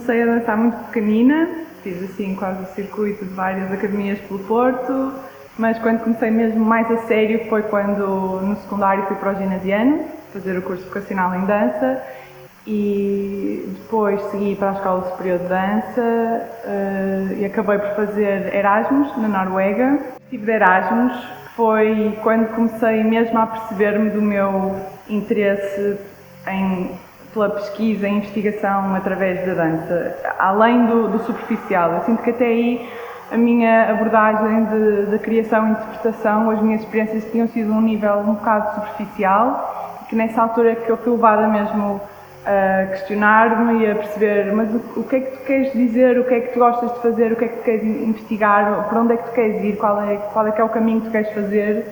comecei a dançar muito pequenina, fiz assim quase o circuito de várias academias pelo Porto, mas quando comecei mesmo mais a sério foi quando no secundário fui para o ginasiano, fazer o curso vocacional em dança, e depois segui para a Escola Superior de Dança e acabei por fazer Erasmus na Noruega. Estive de Erasmus, foi quando comecei mesmo a perceber-me do meu interesse pela pesquisa e investigação através da dança, além do superficial. Eu sinto que até aí a minha abordagem de criação e interpretação, as minhas experiências tinham sido um nível um bocado superficial, que nessa altura que eu fui levada mesmo a questionar-me e a perceber, mas o que é que tu queres dizer, o que é que tu gostas de fazer, o que é que tu queres investigar, para onde é que tu queres ir, qual é que é o caminho que tu queres fazer.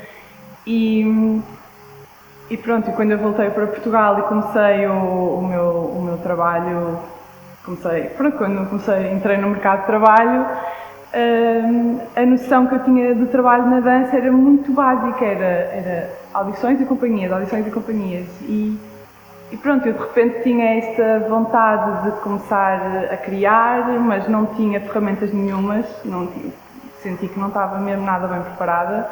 E pronto, e quando eu voltei para Portugal e comecei o meu trabalho, entrei no mercado de trabalho, a noção que eu tinha do trabalho na dança era muito básica, era audições e companhias. E pronto, eu de repente tinha esta vontade de começar a criar, mas não tinha ferramentas nenhumas, senti que não estava mesmo nada bem preparada.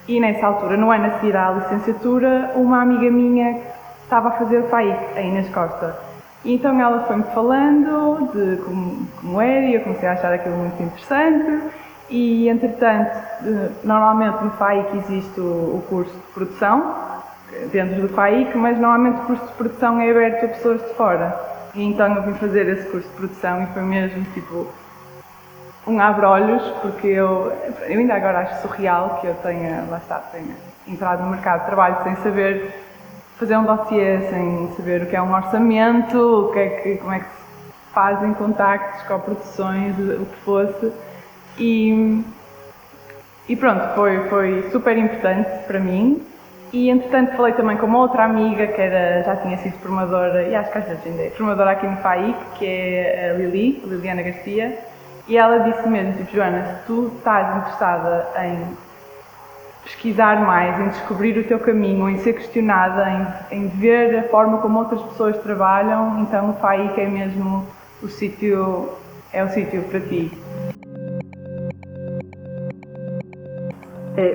E nessa altura, no ano a seguir à licenciatura, uma amiga minha estava a fazer o FAIC, a Inês Costa. E então ela foi-me falando de como era e eu comecei a achar aquilo muito interessante. E entretanto, normalmente no FAIC existe o curso de produção, dentro do FAIC, mas normalmente o curso de produção é aberto a pessoas de fora. E então eu vim fazer esse curso de produção e foi mesmo tipo um abre-olhos, porque eu ainda agora acho surreal que eu tenha entrado no mercado de trabalho sem saber fazer um dossiê, sem saber o que é um orçamento, como é que se fazem contactos, coproduções, o que fosse. E pronto, foi super importante para mim. E entretanto falei também com uma outra amiga que já tinha sido formadora, e acho que às vezes ainda é formadora aqui no FAIC, que é a Liliana Garcia, e ela disse mesmo, tipo, Joana, se tu estás interessada em pesquisar mais, em descobrir o teu caminho, em ser questionada, em ver a forma como outras pessoas trabalham, então o FAIC é mesmo o sítio para ti.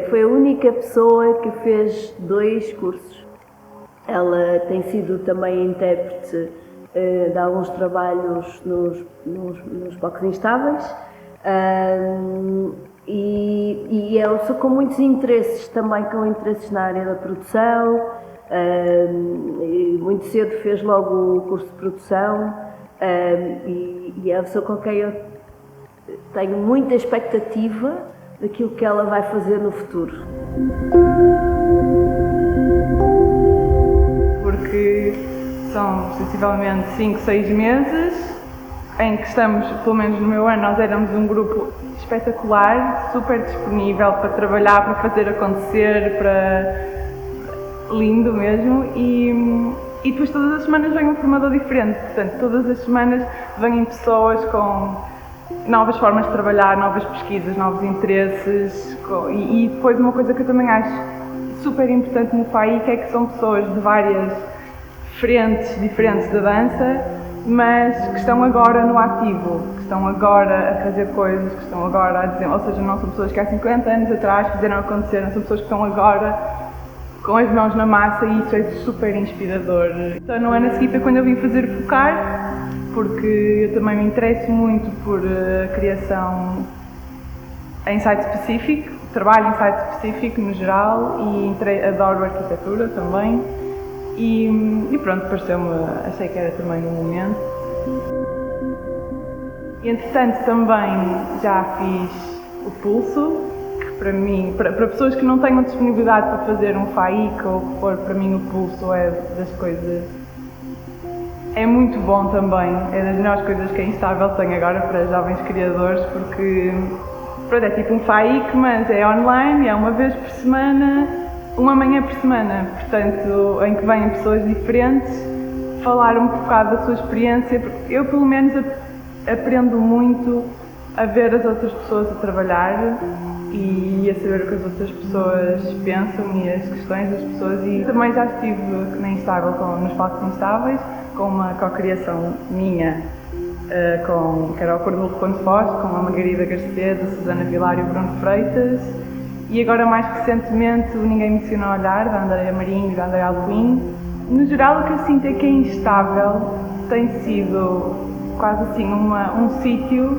Foi a única pessoa que fez 2 cursos. Ela tem sido também intérprete de alguns trabalhos nos palcos instáveis e é uma pessoa com muitos interesses, também com interesses na área da produção. E muito cedo fez logo o curso de produção e é uma pessoa com quem eu tenho muita expectativa daquilo que ela vai fazer no futuro. Porque são sensivelmente 5, 6 meses em que estamos, pelo menos no meu ano, nós éramos um grupo espetacular, super disponível para trabalhar, para fazer acontecer, lindo mesmo, e depois todas as semanas vem um formador diferente, portanto todas as semanas vêm pessoas com novas formas de trabalhar, novas pesquisas, novos interesses e depois uma coisa que eu também acho super importante no FAIC é que são pessoas de várias frentes diferentes da dança, mas que estão agora no ativo, que estão agora a fazer coisas, que estão agora a dizer, ou seja, não são pessoas que há 50 anos atrás fizeram acontecer, não são pessoas que estão agora com as mãos na massa e isso é super inspirador. Então no ano a seguir foi quando eu vim fazer Focar, porque eu também me interesso muito por criação em site específico, trabalho em site específico no geral e adoro arquitetura também e pronto, achei que era também um momento. E entretanto também já fiz o Pulso, que para mim, para pessoas que não tenham disponibilidade para fazer um FAIC ou o que for, para mim o Pulso é das coisas. É muito bom também, é das melhores coisas que a Instável tem agora para jovens criadores, porque é tipo um FAIC, mas é online, é uma vez por semana, uma manhã por semana, portanto, em que vêm pessoas diferentes falar um bocado da sua experiência, porque eu pelo menos aprendo muito a ver as outras pessoas a trabalhar e a saber o que as outras pessoas pensam e as questões das pessoas, e também já estive na Instável, nos Palcos Instáveis, com uma co-criação minha, que era o Cordel Quando Foz, com a Margarida Garcedo, a Susana Vilar e o Bruno Freitas, e agora mais recentemente o Ninguém Me Ensinou a Olhar, da Andrea Marinho e da Andrea Alcuin. No geral, o que eu sinto é que a Instável tem sido quase assim um sítio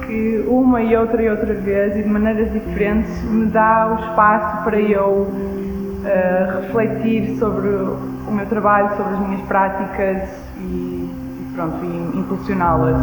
que uma e outra vez e de maneiras diferentes me dá o espaço para eu refletir sobre o meu trabalho, sobre as minhas práticas e impulsioná-las.